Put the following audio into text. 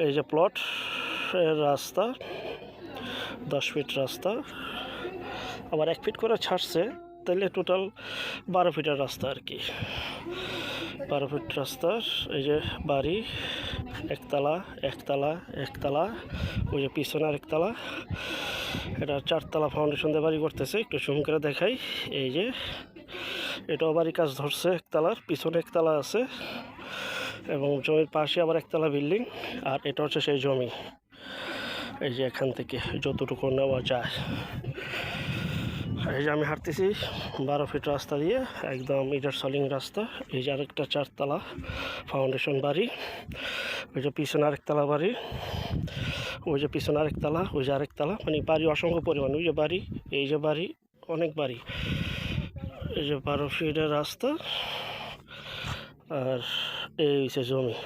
এই যে প্লট রাস্তা 10 ফিট রাস্তা, আবার 1 ফিট করে ছাড়ছে, তাহলে টোটাল 12 ফিটের রাস্তা আর কি। 12 ফিট রাস্তার এই যে বাড়ি, একতলা একতলা একতলা, ওই যে পিছনে আরেকতলা, এটা 4 তলা ফাউন্ডেশন দিয়ে বাড়ি করতেছে। একটু জুম করে দেখাই, এই যে এটাও বাড়ি কাজ ধরছে, একতলার পিছনে একতলা আছে এবং জমির পাশে আবার একতলা বিল্ডিং। আর এটা হচ্ছে সেই জমি, এই যে এখান থেকে যতটুকু নেওয়া যায়। এই যে আমি হাঁটতেছি 12 ফিট রাস্তা দিয়ে, একদম ইটার সলিং রাস্তা। এই যে আরেকটা 4 তলা ফাউন্ডেশন বাড়ি, ওই যে পিছনে আরেকতলা বাড়ি, ওই যে পিছনে আরেকতলা, ওই যে আরেকতলা, মানে বাড়ি অসংখ্য পরিমাণ। ওই যে বাড়ি, এই যে বাড়ি, অনেক বাড়ি। এই যে 12 ফিটের রাস্তা, আর এই হচ্ছে জমি।